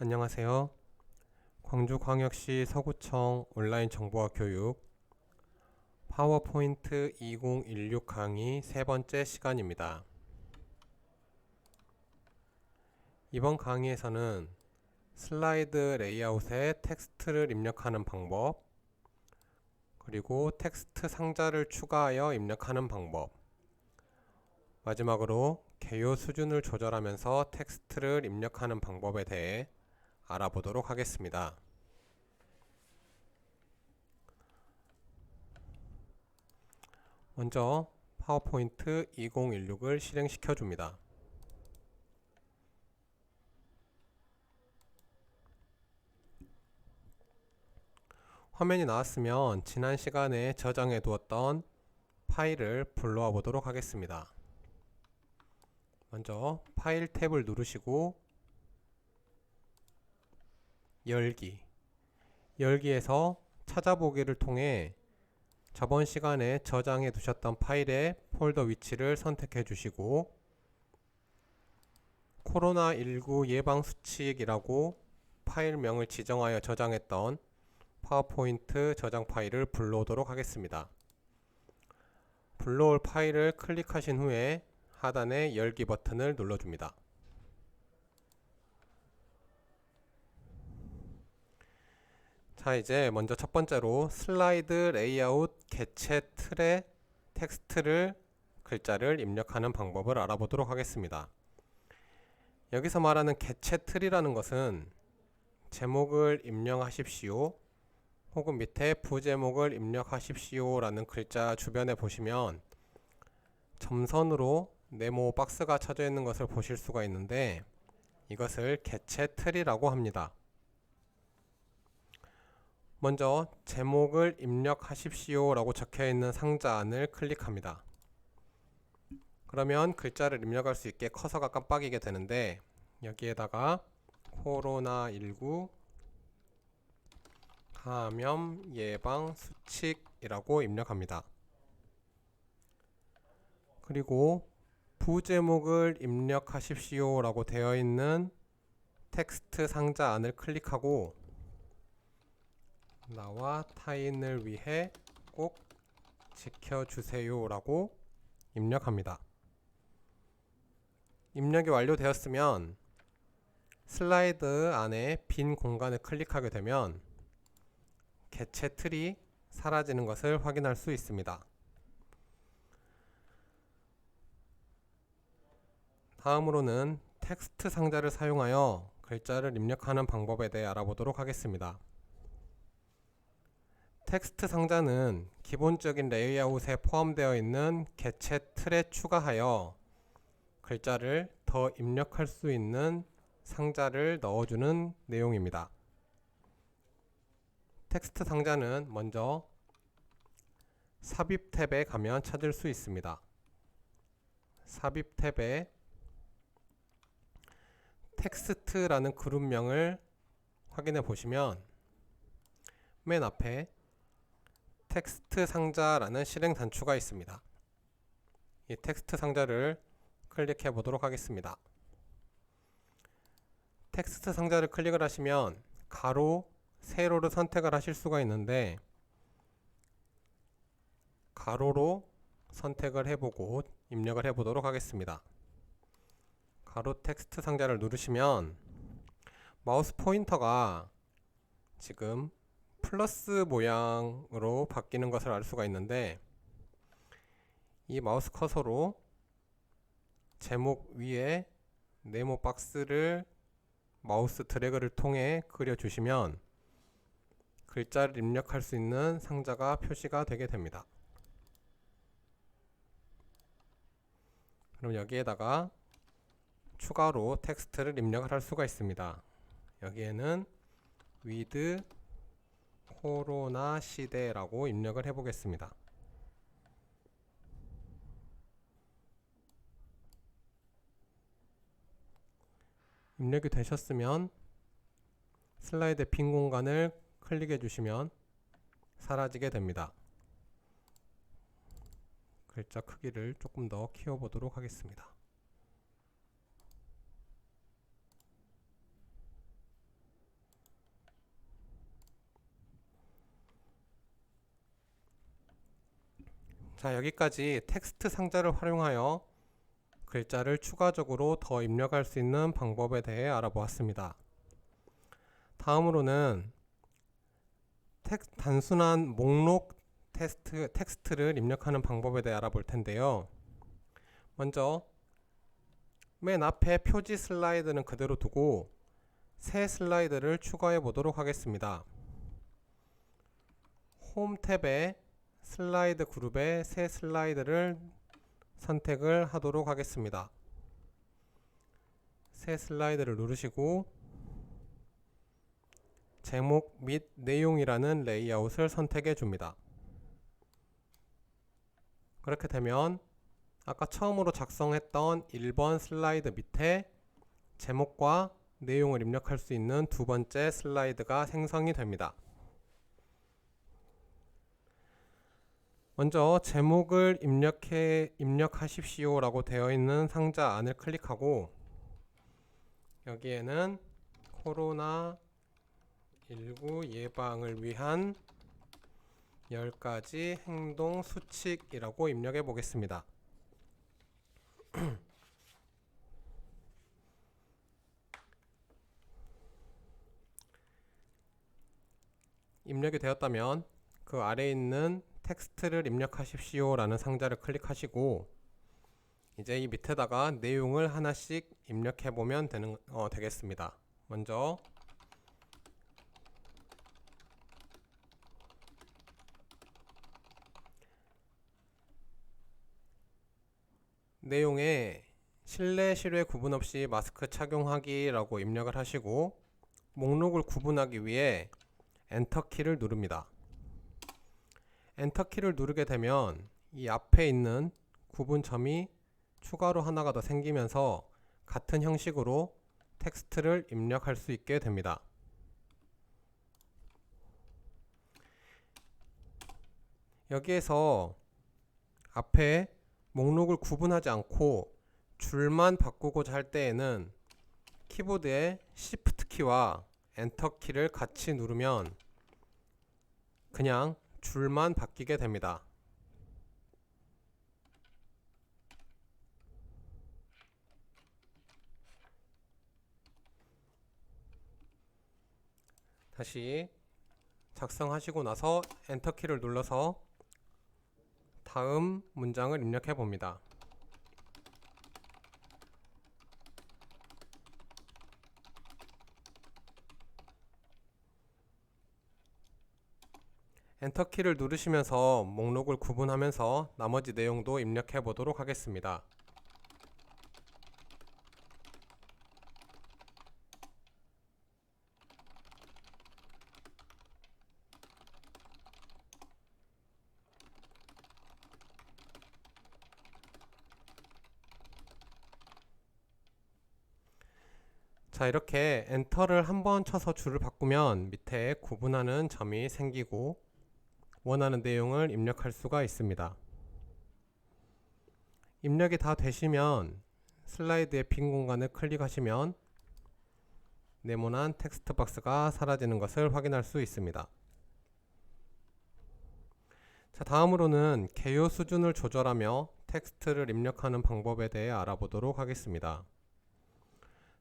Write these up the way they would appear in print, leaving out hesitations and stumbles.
안녕하세요. 광주광역시 서구청 온라인 정보화 교육 파워포인트 2016 강의 세 번째 시간입니다. 이번 강의에서는 슬라이드 레이아웃에 텍스트를 입력하는 방법, 그리고 텍스트 상자를 추가하여 입력하는 방법, 마지막으로 개요 수준을 조절하면서 텍스트를 입력하는 방법에 대해 알아보도록 하겠습니다. 먼저 파워포인트 2016을 실행시켜 줍니다. 화면이 나왔으면 지난 시간에 저장해 두었던 파일을 불러와 보도록 하겠습니다. 먼저 파일 탭을 누르시고 열기에서 찾아보기를 통해 저번 시간에 저장해 두셨던 파일의 폴더 위치를 선택해 주시고 코로나19 예방수칙이라고 파일명을 지정하여 저장했던 파워포인트 저장 파일을 불러오도록 하겠습니다. 불러올 파일을 클릭하신 후에 하단의 열기 버튼을 눌러줍니다. 자, 이제 먼저 첫 번째로 슬라이드 레이아웃 개체 틀에 텍스트를 글자를 입력하는 방법을 알아보도록 하겠습니다. 여기서 말하는 개체 틀이라는 것은 제목을 입력하십시오 혹은 밑에 부제목을 입력하십시오 라는 글자 주변에 보시면 점선으로 네모 박스가 쳐져 있는 것을 보실 수가 있는데 이것을 개체 틀이라고 합니다. 먼저 제목을 입력하십시오 라고 적혀 있는 상자 안을 클릭합니다. 그러면 글자를 입력할 수 있게 커서가 깜빡이게 되는데 여기에다가 코로나19 감염 예방 수칙이라고 입력합니다. 그리고 부제목을 입력하십시오 라고 되어 있는 텍스트 상자 안을 클릭하고 나와 타인을 위해 꼭 지켜주세요 라고 입력합니다. 입력이 완료되었으면 슬라이드 안에 빈 공간을 클릭하게 되면 개체 틀이 사라지는 것을 확인할 수 있습니다. 다음으로는 텍스트 상자를 사용하여 글자를 입력하는 방법에 대해 알아보도록 하겠습니다. 텍스트 상자는 기본적인 레이아웃에 포함되어 있는 개체 틀에 추가하여 글자를 더 입력할 수 있는 상자를 넣어주는 내용입니다. 텍스트 상자는 먼저 삽입 탭에 가면 찾을 수 있습니다. 삽입 탭에 텍스트라는 그룹명을 확인해 보시면 맨 앞에 텍스트 상자라는 실행 단추가 있습니다. 이 텍스트 상자를 클릭해 보도록 하겠습니다. 텍스트 상자를 클릭을 하시면 가로, 세로를 선택을 하실 수가 있는데 가로로 선택을 해보고 입력을 해보도록 하겠습니다. 가로 텍스트 상자를 누르시면 마우스 포인터가 지금 플러스 모양으로 바뀌는 것을 알 수가 있는데 이 마우스 커서로 제목 위에 네모 박스를 마우스 드래그를 통해 그려주시면 글자를 입력할 수 있는 상자가 표시가 되게 됩니다. 그럼 여기에다가 추가로 텍스트를 입력을 할 수가 있습니다. 여기에는 with 코로나 시대라고 입력을 해보겠습니다. 입력이 되셨으면 슬라이드 빈 공간을 클릭해 주시면 사라지게 됩니다. 글자 크기를 조금 더 키워보도록 하겠습니다. 자, 여기까지 텍스트 상자를 활용하여 글자를 추가적으로 더 입력할 수 있는 방법에 대해 알아보았습니다. 다음으로는 단순한 목록 텍스트를 입력하는 방법에 대해 알아볼 텐데요. 먼저 맨 앞에 표지 슬라이드는 그대로 두고 새 슬라이드를 추가해 보도록 하겠습니다. 홈 탭에 슬라이드 그룹에 새 슬라이드를 선택을 하도록 하겠습니다. 새 슬라이드를 누르시고 제목 및 내용이라는 레이아웃을 선택해 줍니다. 그렇게 되면 아까 처음으로 작성했던 1번 슬라이드 밑에 제목과 내용을 입력할 수 있는 두 번째 슬라이드가 생성이 됩니다. 먼저 제목을 입력하십시오 라고 되어 있는 상자 안을 클릭하고 여기에는 코로나19 예방을 위한 10가지 행동 수칙이라고 입력해 보겠습니다. 입력이 되었다면 그 아래에 있는 텍스트를 입력하십시오 라는 상자를 클릭하시고 이제 이 밑에다가 내용을 하나씩 입력해 보면 되겠습니다. 먼저 내용에 실내 실외 구분 없이 마스크 착용하기라고 입력을 하시고 목록을 구분하기 위해 엔터키를 누릅니다. 엔터키를 누르게 되면 이 앞에 있는 구분점이 추가로 하나가 더 생기면서 같은 형식으로 텍스트를 입력할 수 있게 됩니다. 여기에서 앞에 목록을 구분하지 않고 줄만 바꾸고자 할 때에는 키보드의 Shift 키와 엔터 키를 같이 누르면 그냥 줄만 바뀌게 됩니다. 다시 작성하시고 나서 엔터 키를 눌러서 다음 문장을 입력해 봅니다. 엔터 키를 누르시면서 목록을 구분하면서 나머지 내용도 입력해 보도록 하겠습니다. 자, 이렇게 엔터를 한번 쳐서 줄을 바꾸면 밑에 구분하는 점이 생기고 원하는 내용을 입력할 수가 있습니다. 입력이 다 되시면 슬라이드의 빈 공간을 클릭하시면 네모난 텍스트 박스가 사라지는 것을 확인할 수 있습니다. 자, 다음으로는 개요 수준을 조절하며 텍스트를 입력하는 방법에 대해 알아보도록 하겠습니다.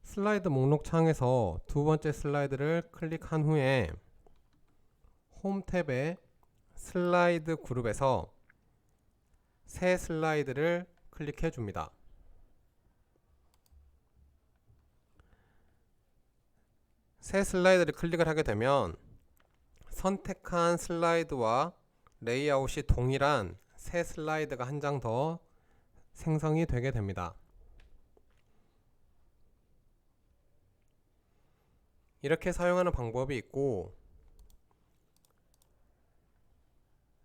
슬라이드 목록 창에서 두 번째 슬라이드를 클릭한 후에 홈 탭에 슬라이드 그룹에서 새 슬라이드를 클릭해 줍니다. 새 슬라이드를 클릭을 하게 되면 선택한 슬라이드와 레이아웃이 동일한 새 슬라이드가 한 장 더 생성이 되게 됩니다. 이렇게 사용하는 방법이 있고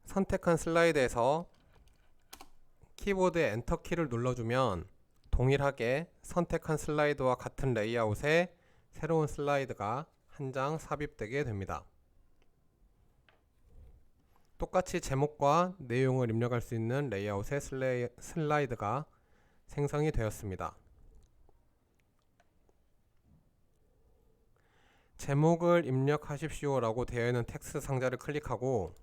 선택한 슬라이드에서 키보드의 엔터 키를 눌러주면 동일하게 선택한 슬라이드와 같은 레이아웃에 새로운 슬라이드가 한 장 삽입되게 됩니다. 똑같이 제목과 내용을 입력할 수 있는 레이아웃의 슬라이드가 생성이 되었습니다. 제목을 입력하십시오 라고 되어 있는 텍스트 상자를 클릭하고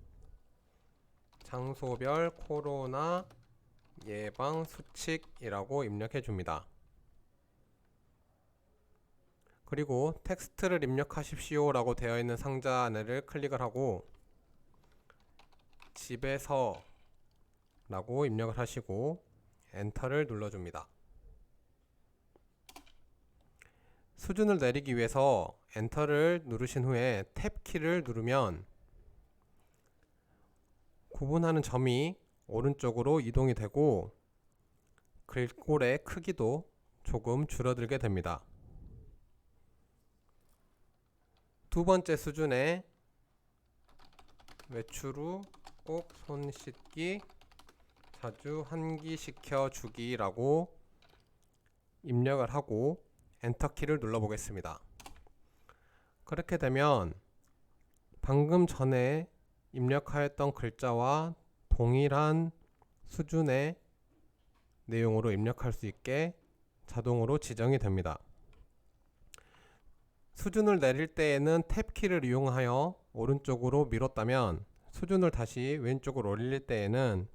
장소별 코로나 예방 수칙이라고 입력해 줍니다. 그리고 텍스트를 입력하십시오 라고 되어 있는 상자 안을 클릭을 하고 집에서 라고 입력을 하시고 엔터를 눌러줍니다. 수준을 내리기 위해서 엔터를 누르신 후에 탭 키를 누르면 구분하는 점이 오른쪽으로 이동이 되고 글꼴의 크기도 조금 줄어들게 됩니다. 두 번째 수준에 외출 후 꼭 손 씻기, 자주 환기시켜 주기라고 입력을 하고 엔터키를 눌러보겠습니다. 그렇게 되면 방금 전에 입력하였던 글자와 동일한 수준의 내용으로 입력할 수 있게 자동으로 지정이 됩니다. 수준을 내릴 때에는 탭키를 이용하여 오른쪽으로 밀었다면 수준을 다시 왼쪽으로 올릴 때에는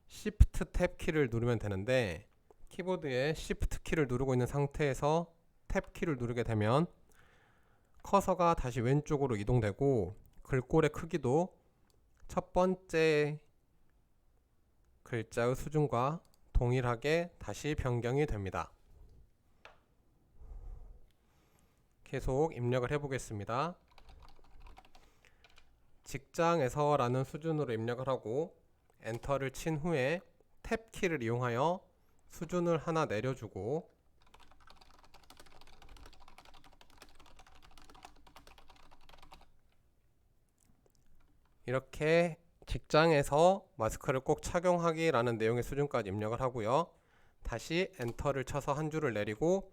Shift 탭 키를 누르면 되는데 키보드에 Shift 키를 누르고 있는 상태에서 탭 키를 누르게 되면 커서가 다시 왼쪽으로 이동되고 글꼴의 크기도 첫 번째 글자의 수준과 동일하게 다시 변경이 됩니다. 계속 입력을 해보겠습니다. 직장에서 라는 수준으로 입력을 하고 엔터를 친 후에 탭 키를 이용하여 수준을 하나 내려주고 이렇게 직장에서 마스크를 꼭 착용하기 라는 내용의 수준까지 입력을 하고요. 다시 엔터를 쳐서 한 줄을 내리고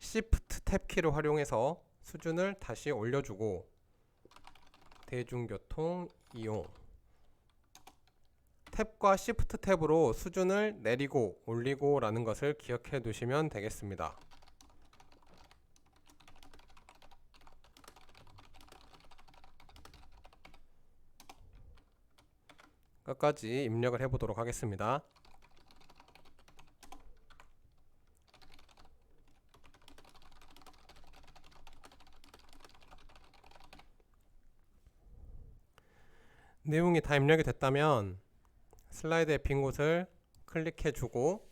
Shift 탭 키를 활용해서 수준을 다시 올려주고 대중교통 이용 탭과 Shift 탭으로 수준을 내리고 올리고 라는 것을 기억해 두시면 되겠습니다. 끝까지 입력을 해보도록 하겠습니다. 내용이 다 입력이 됐다면 슬라이드의 빈 곳을 클릭해주고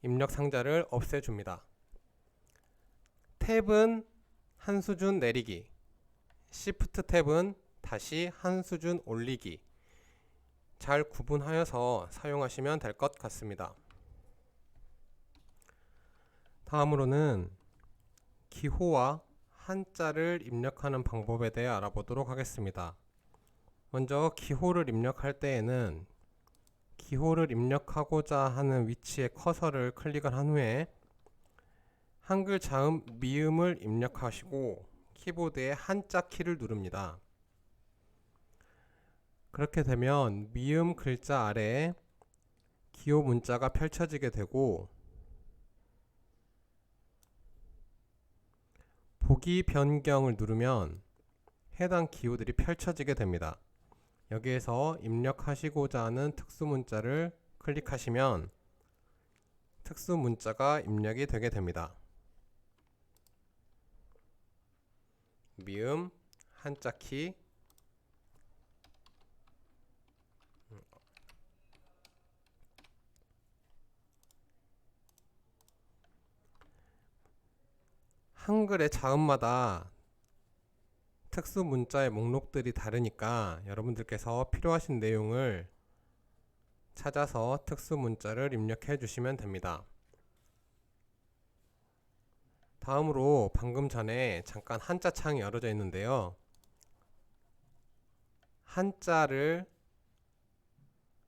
입력 상자를 없애줍니다. 탭은 한 수준 내리기, Shift 탭은 다시 한 수준 올리기 잘 구분하여서 사용하시면 될 것 같습니다. 다음으로는 기호와 한자를 입력하는 방법에 대해 알아보도록 하겠습니다. 먼저 기호를 입력할 때에는 기호를 입력하고자 하는 위치에 커서를 클릭을 한 후에 한글 자음 미음을 입력하시고 키보드에 한자 키를 누릅니다. 그렇게 되면 미음 글자 아래에 기호 문자가 펼쳐지게 되고 보기 변경을 누르면 해당 기호들이 펼쳐지게 됩니다. 여기에서 입력하시고자 하는 특수 문자를 클릭하시면 특수 문자가 입력이 되게 됩니다. 미음, 한자 키, 한글의 자음마다 특수 문자의 목록들이 다르니까 여러분들께서 필요하신 내용을 찾아서 특수 문자를 입력해 주시면 됩니다. 다음으로 방금 전에 잠깐 한자 창이 열어져 있는데요. 한자를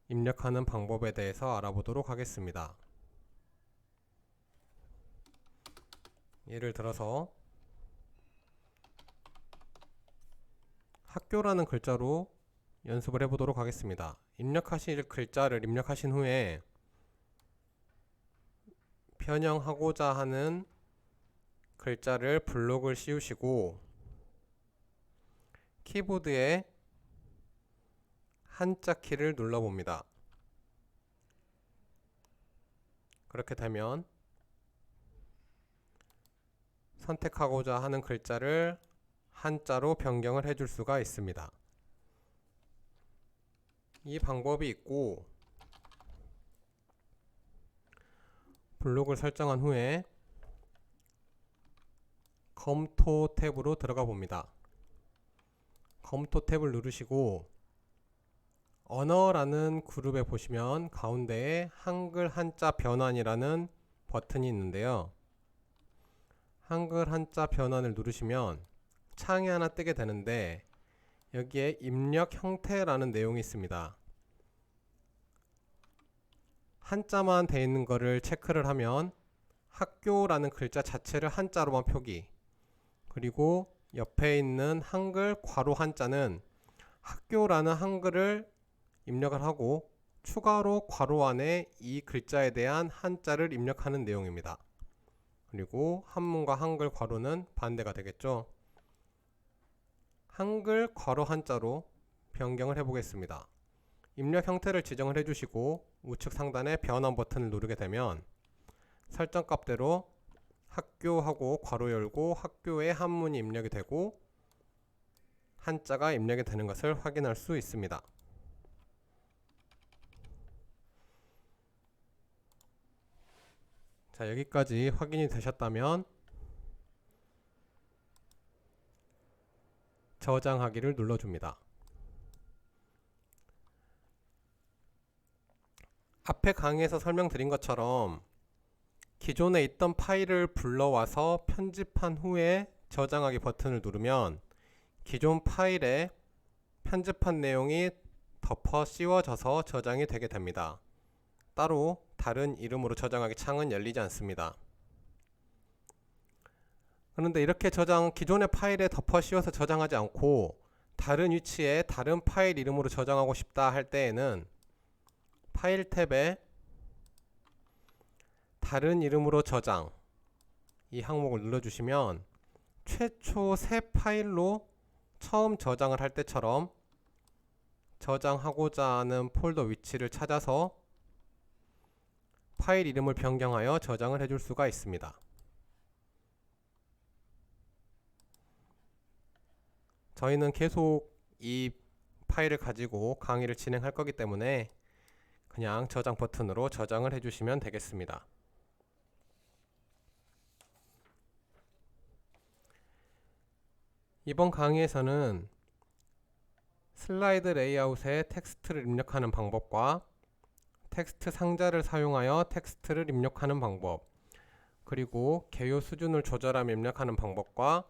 입력하는 방법에 대해서 알아보도록 하겠습니다. 예를 들어서 학교라는 글자로 연습을 해보도록 하겠습니다. 입력하실 글자를 입력하신 후에 변형하고자 하는 글자를 블록을 씌우시고 키보드에 한자 키를 눌러봅니다. 그렇게 되면 선택하고자 하는 글자를 한자로 변경을 해줄 수가 있습니다. 이 방법이 있고, 블록을 설정한 후에 검토 탭으로 들어가 봅니다. 검토 탭을 누르시고 언어라는 그룹에 보시면 가운데에 한글 한자 변환이라는 버튼이 있는데요. 한글 한자 변환을 누르시면 창이 하나 뜨게 되는데 여기에 입력 형태라는 내용이 있습니다. 한자만 되어 있는 거를 체크를 하면 학교라는 글자 자체를 한자로만 표기, 그리고 옆에 있는 한글 괄호 한자는 학교라는 한글을 입력을 하고 추가로 괄호 안에 이 글자에 대한 한자를 입력하는 내용입니다. 그리고 한문과 한글 괄호는 반대가 되겠죠. 한글 괄호 한자로 변경을 해보겠습니다. 입력 형태를 지정을 해주시고 우측 상단에 변환 버튼을 누르게 되면 설정 값대로 학교하고 괄호 열고 학교에 한문이 입력이 되고 한자가 입력이 되는 것을 확인할 수 있습니다. 자, 여기까지 확인이 되셨다면 저장하기를 눌러줍니다. 앞에 강의에서 설명드린 것처럼 기존에 있던 파일을 불러와서 편집한 후에 저장하기 버튼을 누르면 기존 파일에 편집한 내용이 덮어 씌워져서 저장이 되게 됩니다. 따로 다른 이름으로 저장하기 창은 열리지 않습니다. 그런데 이렇게 기존의 파일에 덮어 씌워서 저장하지 않고 다른 위치에 다른 파일 이름으로 저장하고 싶다 할 때에는 파일 탭에 다른 이름으로 저장 이 항목을 눌러주시면 최초 새 파일로 처음 저장을 할 때처럼 저장하고자 하는 폴더 위치를 찾아서 파일 이름을 변경하여 저장을 해줄 수가 있습니다. 저희는 계속 이 파일을 가지고 강의를 진행할 거기 때문에 그냥 저장 버튼으로 저장을 해주시면 되겠습니다. 이번 강의에서는 슬라이드 레이아웃에 텍스트를 입력하는 방법과 텍스트 상자를 사용하여 텍스트를 입력하는 방법, 그리고 개요 수준을 조절하며 입력하는 방법과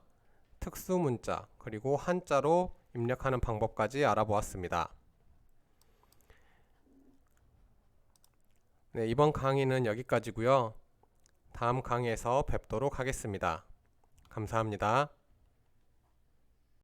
특수 문자, 그리고 한자로 입력하는 방법까지 알아보았습니다. 네, 이번 강의는 여기까지고요. 다음 강의에서 뵙도록 하겠습니다. 감사합니다.